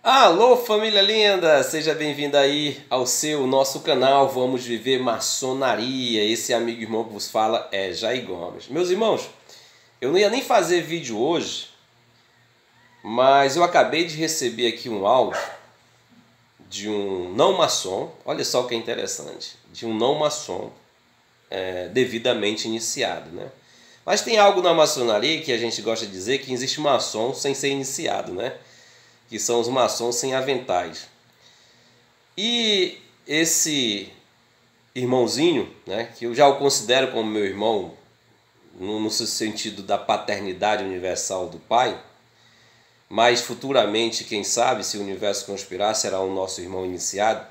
Alô, família linda! Seja bem-vindo aí ao nosso canal Vamos Viver Maçonaria. Esse amigo e irmão que vos fala é Jair Gomes. Meus irmãos, eu não ia nem fazer vídeo hoje, mas eu acabei de receber aqui um áudio de um não maçom. Olha só o que é interessante, de um não maçom devidamente iniciado, né? Mas tem algo na maçonaria que a gente gosta de dizer que existe maçom sem ser iniciado, né? Que são os maçons sem aventais. E esse irmãozinho, né, que eu já o considero como meu irmão no sentido da paternidade universal do pai, mas futuramente, quem sabe, se o universo conspirar, será o nosso irmão iniciado.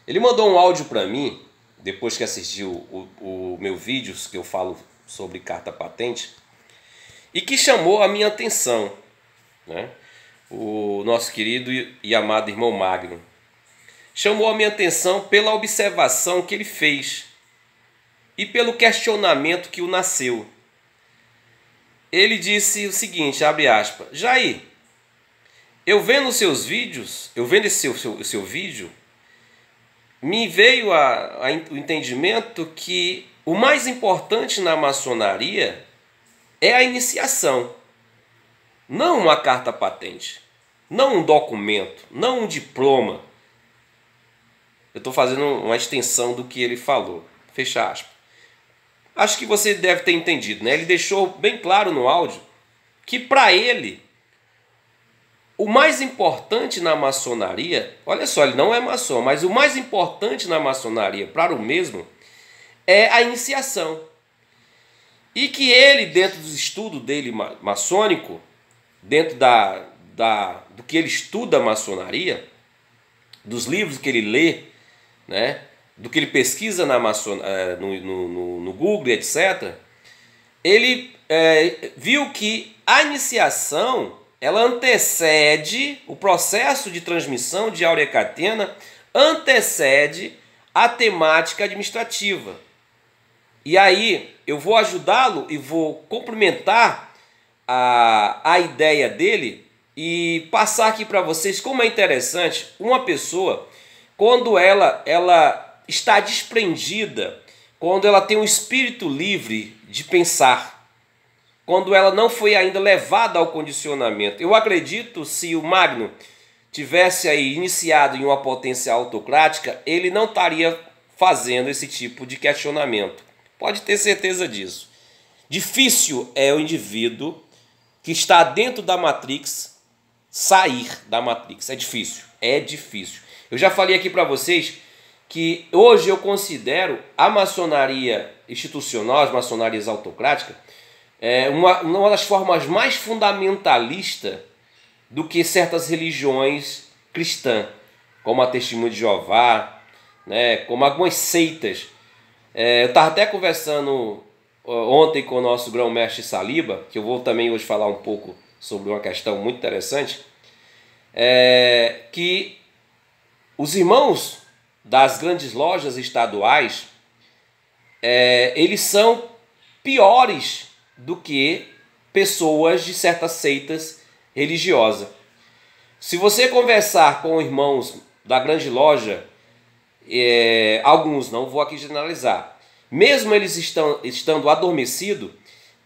Ele mandou um áudio para mim, depois que assistiu o meu vídeo que eu falo sobre carta patente, e que chamou a minha atenção, né? O nosso querido e amado irmão Magno chamou a minha atenção pela observação que ele fez e pelo questionamento que o nasceu. Ele disse o seguinte, abre aspas: Jair, eu vendo os seus vídeos, eu vendo esse seu vídeo, me veio o entendimento que o mais importante na maçonaria é a iniciação, não uma carta patente, não um documento, não um diploma. Eu estou fazendo uma extensão do que ele falou. Fecha aspas. Acho que você deve ter entendido, né? Ele deixou bem claro no áudio que para ele o mais importante na maçonaria, olha só, ele não é maçom, mas o mais importante na maçonaria para o mesmo é a iniciação. E que ele, dentro dos estudos dele maçônico, dentro do que ele estuda a maçonaria, dos livros que ele lê, né, do que ele pesquisa no Google, etc., ele viu que a iniciação ela antecede o processo de transmissão de áurea catena, antecede a temática administrativa. E aí eu vou ajudá-lo e vou complementar a ideia dele e passar aqui para vocês como é interessante uma pessoa, quando ela está desprendida, quando ela tem um espírito livre de pensar, quando ela não foi ainda levada ao condicionamento. Eu acredito, se o Magno tivesse aí iniciado em uma potência autocrática, ele não estaria fazendo esse tipo de questionamento. Pode ter certeza disso. Difícil é o indivíduo que está dentro da Matrix sair da Matrix. É difícil, é difícil. Eu já falei aqui para vocês que hoje eu considero a maçonaria institucional, as maçonarias autocráticas, uma das formas mais fundamentalistas do que certas religiões cristãs, como a Testemunha de Jeová, né, como algumas seitas. Eu estava até conversando ontem com o nosso grão-mestre Saliba, que eu vou também hoje falar um pouco sobre uma questão muito interessante, que os irmãos das grandes lojas estaduais, eles são piores do que pessoas de certas seitas religiosas. Se você conversar com irmãos da grande loja, alguns, não vou aqui generalizar, mesmo eles estando adormecidos,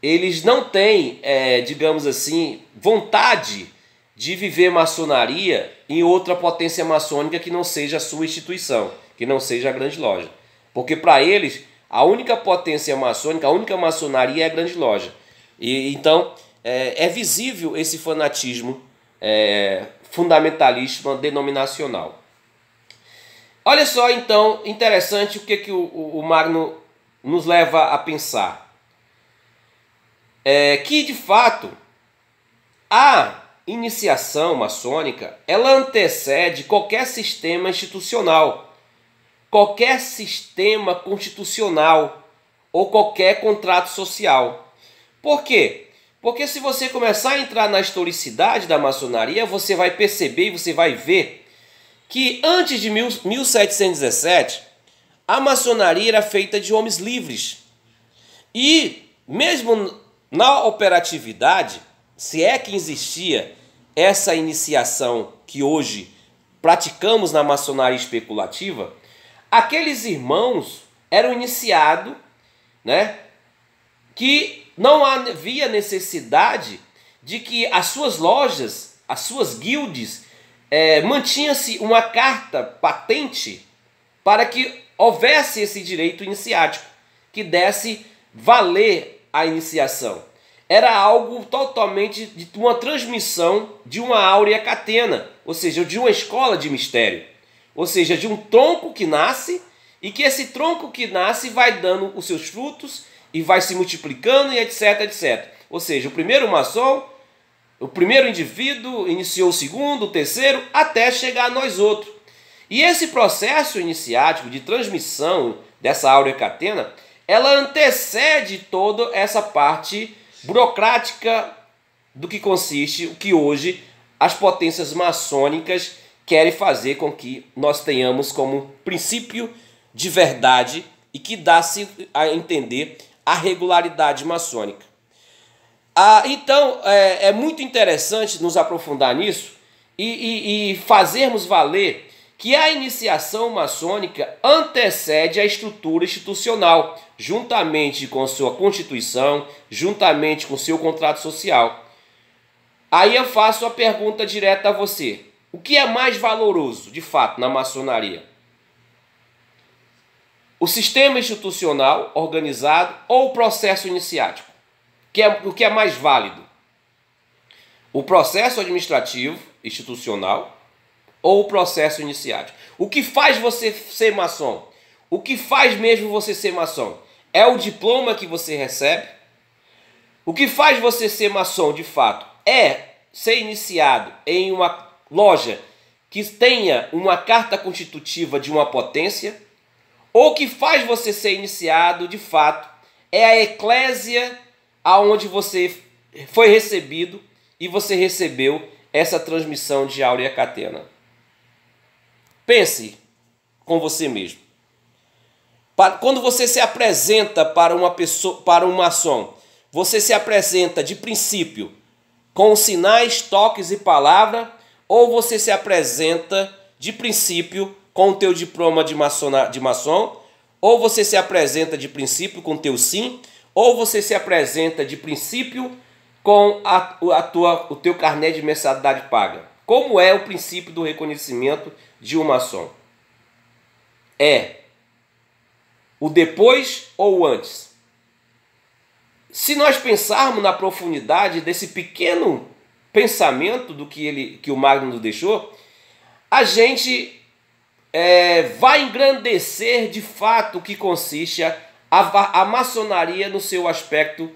eles não têm, digamos assim, vontade de viver maçonaria em outra potência maçônica que não seja a sua instituição, que não seja a grande loja. Porque para eles, a única potência maçônica, a única maçonaria é a grande loja. E então, é visível esse fanatismo fundamentalista denominacional. Olha só, então, interessante o que o Magno nos leva a pensar. Que, de fato, a iniciação maçônica, ela antecede qualquer sistema institucional, qualquer sistema constitucional ou qualquer contrato social. Por quê? Porque se você começar a entrar na historicidade da maçonaria, você vai perceber e você vai ver que antes de 1717, a maçonaria era feita de homens livres. E mesmo na operatividade, se é que existia essa iniciação que hoje praticamos na maçonaria especulativa, aqueles irmãos eram iniciados, né, que não havia necessidade de que as suas lojas, as suas guildes, mantinha-se uma carta patente para que houvesse esse direito iniciático, que desse valer a iniciação. Era algo totalmente de uma transmissão de uma áurea catena, ou seja, de uma escola de mistério, ou seja, de um tronco que nasce e que esse tronco que nasce vai dando os seus frutos e vai se multiplicando e etc, etc. Ou seja, o primeiro maçom, o primeiro indivíduo iniciou o segundo, o terceiro, até chegar a nós outros. E esse processo iniciático de transmissão dessa áurea catena, ela antecede toda essa parte burocrática do que consiste o que hoje as potências maçônicas querem fazer com que nós tenhamos como princípio de verdade e que dá-se a entender a regularidade maçônica. Então, é muito interessante nos aprofundar nisso e fazermos valer que a iniciação maçônica antecede a estrutura institucional, juntamente com sua constituição, juntamente com seu contrato social. Aí eu faço a pergunta direta a você. O que é mais valoroso, de fato, na maçonaria? O sistema institucional organizado ou o processo iniciático? O que é mais válido? O processo administrativo, institucional, ou o processo iniciático? O que faz você ser maçom? O que faz mesmo você ser maçom? É o diploma que você recebe? O que faz você ser maçom, de fato, é ser iniciado em uma loja que tenha uma carta constitutiva de uma potência? Ou o que faz você ser iniciado, de fato, é a eclésia aonde você foi recebido e você recebeu essa transmissão de áurea catena? Pense com você mesmo. Quando você se apresenta para uma pessoa, para um maçom, você se apresenta de princípio com sinais, toques e palavra, ou você se apresenta de princípio com o teu diploma de maçom, ou você se apresenta de princípio com o teu sim, ou você se apresenta de princípio com o teu carnê de mensalidade paga? Como é o princípio do reconhecimento de um maçom? É o depois ou o antes? Se nós pensarmos na profundidade desse pequeno pensamento do que o Magno nos deixou, a gente vai engrandecer de fato o que consiste a maçonaria no seu aspecto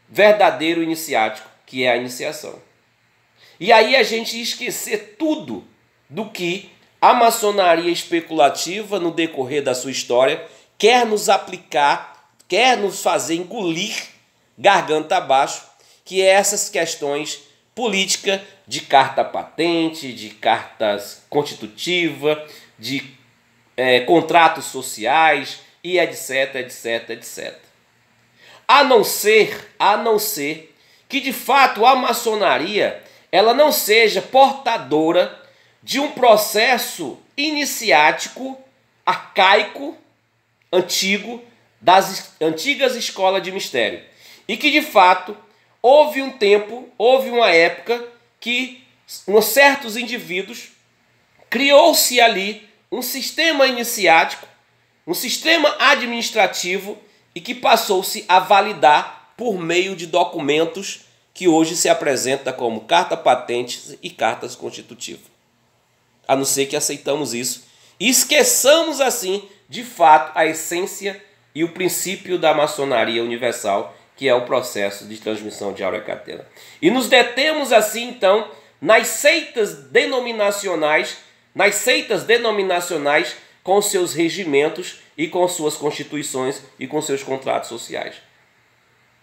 verdadeiro iniciático, que é a iniciação. E aí a gente esquecer tudo do que a maçonaria especulativa, no decorrer da sua história, quer nos aplicar, quer nos fazer engolir garganta abaixo, que é essas questões políticas de carta patente, de cartas constitutivas, de contratos sociais e etc, etc, etc. A não ser que de fato a maçonaria ela não seja portadora de um processo iniciático, arcaico, antigo, das antigas escolas de mistério. E que de fato houve um tempo, houve uma época que certos indivíduos criou-se ali um sistema iniciático, um sistema administrativo e que passou-se a validar por meio de documentos que hoje se apresenta como carta patentes e cartas constitutivas. A não ser que aceitamos isso e esqueçamos assim, de fato, a essência e o princípio da maçonaria universal, que é o processo de transmissão de áurea catena. E nos detemos assim, então, nas seitas denominacionais com seus regimentos e com suas constituições e com seus contratos sociais.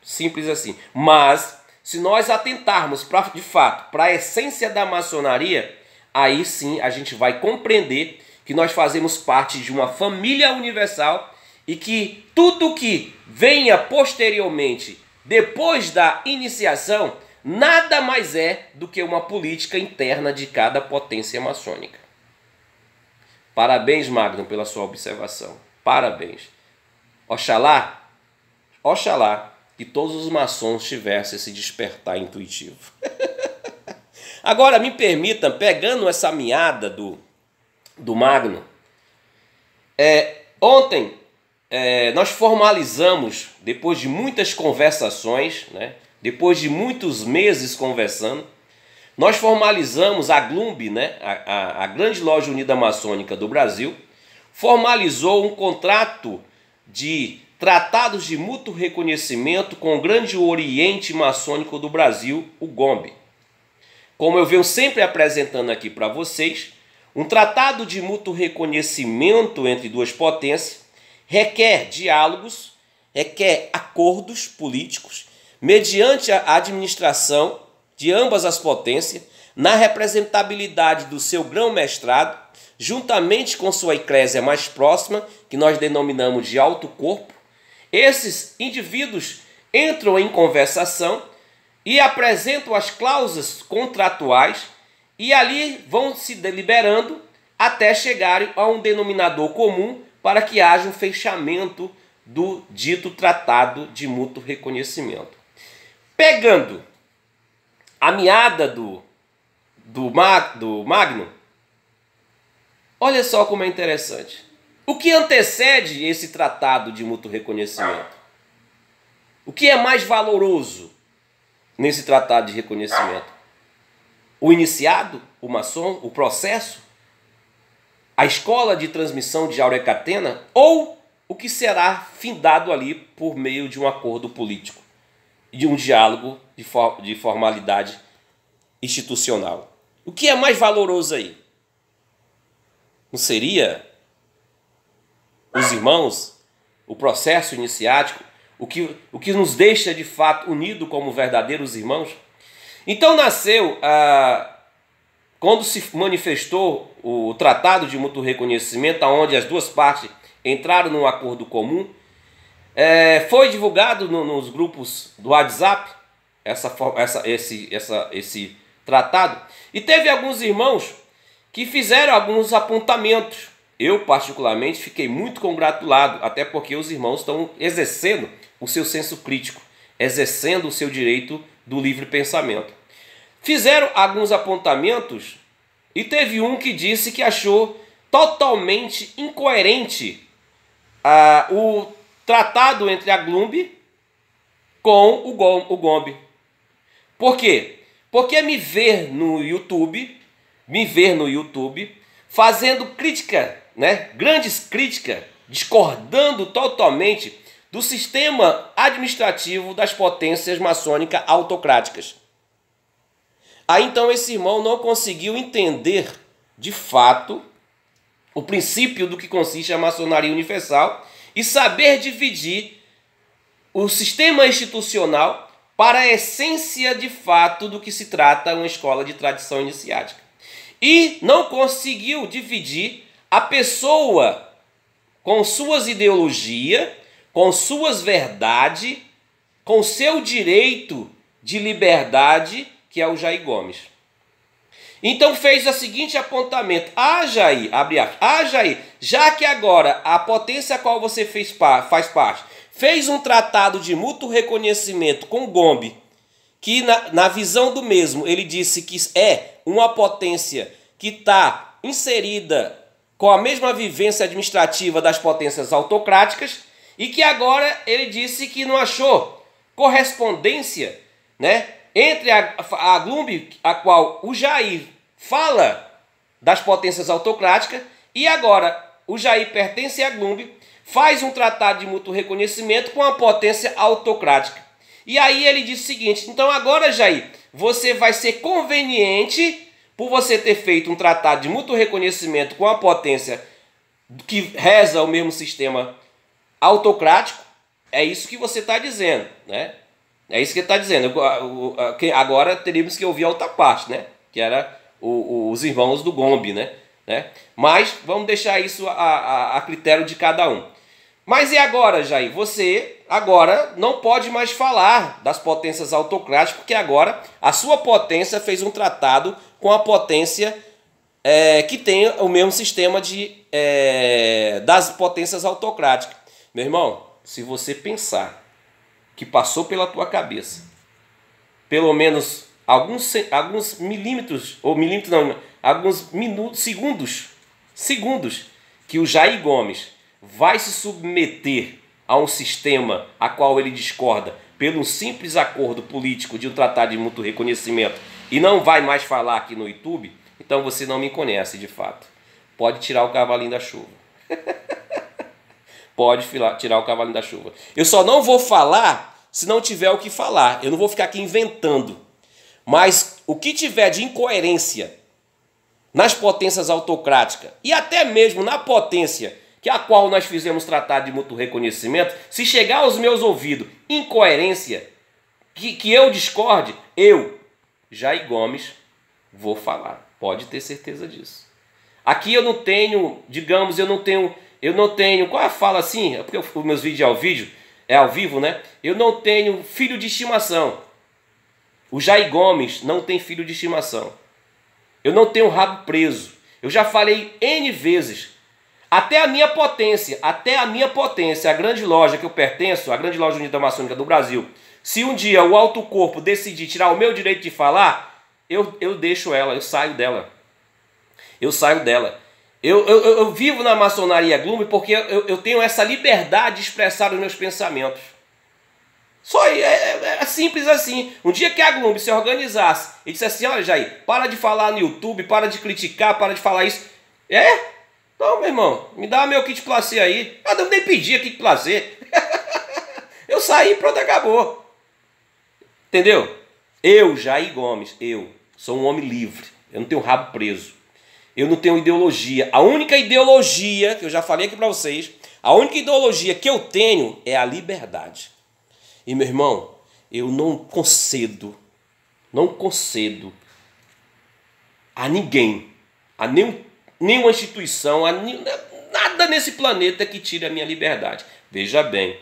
Simples assim. Mas, se nós atentarmos, de fato, para a essência da maçonaria, aí sim a gente vai compreender que nós fazemos parte de uma família universal e que tudo que venha posteriormente, depois da iniciação, nada mais é do que uma política interna de cada potência maçônica. Parabéns, Magno, pela sua observação. Parabéns. Oxalá que todos os maçons tivessem esse despertar intuitivo. Agora, me permita, pegando essa meada do Magno, ontem nós formalizamos, depois de muitas conversações, né, depois de muitos meses conversando, nós formalizamos a GLUMB, né, a Grande Loja Unida Maçônica do Brasil, formalizou um contrato de tratados de mútuo reconhecimento com o Grande Oriente Maçônico do Brasil, o GOMB. Como eu venho sempre apresentando aqui para vocês, um tratado de mútuo reconhecimento entre duas potências requer diálogos, requer acordos políticos, mediante a administração de ambas as potências, na representabilidade do seu grão-mestrado, juntamente com sua eclésia mais próxima, que nós denominamos de alto corpo. Esses indivíduos entram em conversação e apresentam as cláusulas contratuais e ali vão se deliberando até chegarem a um denominador comum para que haja um fechamento do dito tratado de mútuo reconhecimento. Pegando a meada do Magno, olha só como é interessante. O que antecede esse tratado de mútuo reconhecimento? O que é mais valoroso nesse tratado de reconhecimento? O iniciado, o maçom, o processo, a escola de transmissão de áurea catena, ou o que será findado ali por meio de um acordo político, de um diálogo de formalidade institucional? O que é mais valoroso aí? Não seria os irmãos, o processo iniciático, o que nos deixa de fato unidos como verdadeiros irmãos? Então nasceu, quando se manifestou o Tratado de Mútuo Reconhecimento, onde as duas partes entraram num acordo comum, foi divulgado nos grupos do WhatsApp esse tratado, e teve alguns irmãos que fizeram alguns apontamentos. Eu, particularmente, fiquei muito congratulado, até porque os irmãos estão exercendo o seu senso crítico, exercendo o seu direito do livre pensamento. Fizeram alguns apontamentos e teve um que disse que achou totalmente incoerente o tratado entre a GLUMB com o GOMB. Por quê? Porque me ver no YouTube fazendo crítica, né, grandes críticas, discordando totalmente do sistema administrativo das potências maçônicas autocráticas. Aí então esse irmão não conseguiu entender de fato o princípio do que consiste a maçonaria universal e saber dividir o sistema institucional para a essência de fato do que se trata uma escola de tradição iniciática. E não conseguiu dividir a pessoa com suas ideologias, com suas verdades, com seu direito de liberdade, que é o Jair Gomes. Então fez o seguinte apontamento: Jair, abre aspas, Jair, já que agora a potência a qual você faz parte fez um tratado de mútuo reconhecimento com o GOMB, que na visão do mesmo ele disse que é uma potência que está inserida com a mesma vivência administrativa das potências autocráticas, e que agora ele disse que não achou correspondência, né, entre a GLUMB, a qual o Jair fala das potências autocráticas, e agora o Jair pertence à GLUMB, faz um tratado de mútuo reconhecimento com a potência autocrática. E aí ele disse o seguinte: então agora, Jair, você vai ser conveniente, por você ter feito um tratado de mútuo reconhecimento com a potência que reza o mesmo sistema autocrático, é isso que você está dizendo, né? É isso que ele está dizendo. Agora teríamos que ouvir a outra parte, né? Que era os irmãos do GOMB, né? Mas vamos deixar isso a critério de cada um. Mas e agora, Jair? Você agora não pode mais falar das potências autocráticas, porque agora a sua potência fez um tratado com a potência que tem o mesmo sistema das potências autocráticas. Meu irmão, se você pensar que passou pela tua cabeça pelo menos alguns milímetros, ou milímetros não, alguns minutos, segundos, que o Jair Gomes vai se submeter a um sistema a qual ele discorda pelo simples acordo político de um tratado de mútuo reconhecimento e não vai mais falar aqui no YouTube, então você não me conhece de fato. Pode tirar o cavalinho da chuva. Pode tirar o cavalinho da chuva. Eu só não vou falar se não tiver o que falar. Eu não vou ficar aqui inventando. Mas o que tiver de incoerência nas potências autocráticas e até mesmo na potência que a qual nós fizemos tratado de mútuo reconhecimento, se chegar aos meus ouvidos incoerência, que eu discorde, eu, Jair Gomes, vou falar. Pode ter certeza disso. Aqui eu não tenho, digamos, eu não tenho, qual é a fala assim? É porque os meus vídeos é ao vivo, né? Eu não tenho filho de estimação. O Jair Gomes não tem filho de estimação. Eu não tenho rabo preso. Eu já falei N vezes. Até a minha potência, a grande loja que eu pertenço, a grande loja unida maçônica do Brasil, se um dia o alto corpo decidir tirar o meu direito de falar, eu deixo ela, eu saio dela. Eu vivo na maçonaria Gloom porque eu tenho essa liberdade de expressar os meus pensamentos. Só é simples assim. Um dia que a Gloom se organizasse e dissesse assim, olha Jair, para de falar no YouTube, para de criticar, para de falar isso. Então, meu irmão, me dá meu kit placê aí. Eu nem pedia kit placê. Eu saí, pronto, acabou. Entendeu? Eu, Jair Gomes, eu sou um homem livre. Eu não tenho rabo preso. Eu não tenho ideologia. A única ideologia, que eu já falei aqui para vocês, a única ideologia que eu tenho é a liberdade. E, meu irmão, eu não concedo a ninguém, a nenhuma instituição, nada nesse planeta que tire a minha liberdade. Veja bem,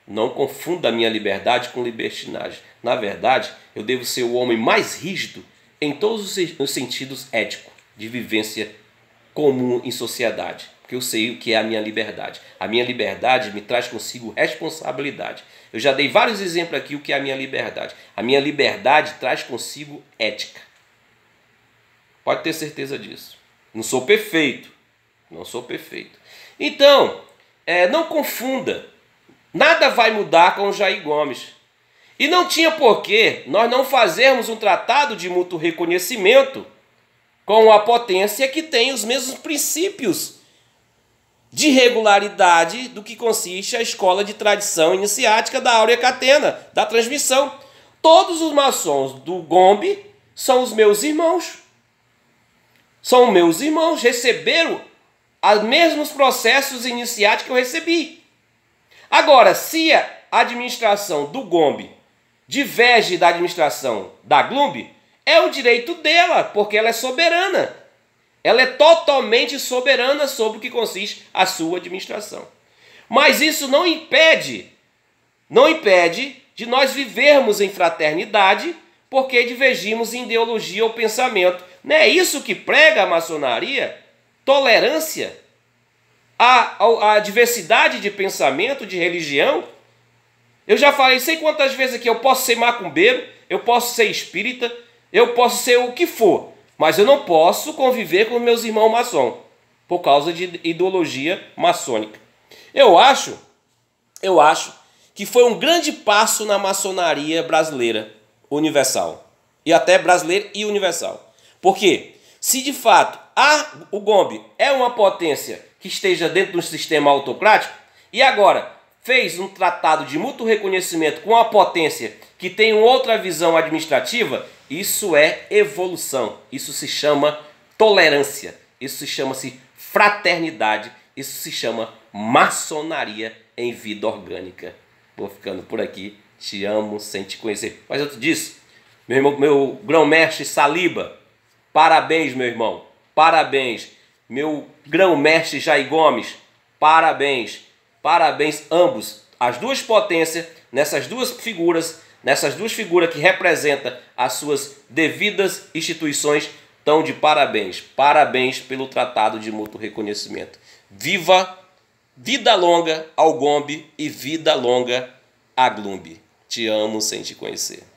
não confunda a minha liberdade com libertinagem. Na verdade, eu devo ser o homem mais rígido em todos os sentidos éticos de vivência comum em sociedade. Porque eu sei o que é a minha liberdade. A minha liberdade me traz consigo responsabilidade. Eu já dei vários exemplos aqui o que é a minha liberdade. A minha liberdade traz consigo ética. Pode ter certeza disso. Não sou perfeito. Então, não confunda. Nada vai mudar com o Jair Gomes. E não tinha porquê nós não fazermos um tratado de mútuo reconhecimento com a potência que tem os mesmos princípios de regularidade do que consiste a escola de tradição iniciática da Áurea Catena, da transmissão. Todos os maçons do GOMB são os meus irmãos. São meus irmãos, receberam os mesmos processos iniciáticos que eu recebi. Agora, se a administração do GOMB diverge da administração da Gloom, é o direito dela, porque ela é soberana. Ela é totalmente soberana sobre o que consiste a sua administração. Mas isso não impede de nós vivermos em fraternidade, porque divergimos em ideologia ou pensamento. Não é isso que prega a maçonaria? Tolerância à diversidade de pensamento, de religião? Eu já falei sei quantas vezes aqui, eu posso ser macumbeiro, eu posso ser espírita, eu posso ser o que for, mas eu não posso conviver com meus irmãos maçom, por causa de ideologia maçônica. Eu acho que foi um grande passo na maçonaria brasileira universal, e até brasileira e universal. Porque se de fato o GOMB é uma potência que esteja dentro de um sistema autocrático, e agora fez um tratado de mútuo reconhecimento com a potência que tem uma outra visão administrativa, isso é evolução, isso se chama tolerância, isso se chama-se fraternidade, isso se chama maçonaria em vida orgânica. Vou ficando por aqui, te amo sem te conhecer. Mas eu te disse, meu grão-mestre Saliba, parabéns meu irmão, parabéns. Meu grão-mestre Jair Gomes, parabéns. Parabéns ambos, as duas potências, nessas duas figuras que representam as suas devidas instituições, estão de parabéns. Parabéns pelo tratado de mútuo reconhecimento. Viva, vida longa ao Gombe e vida longa a Glumbe. Te amo sem te conhecer.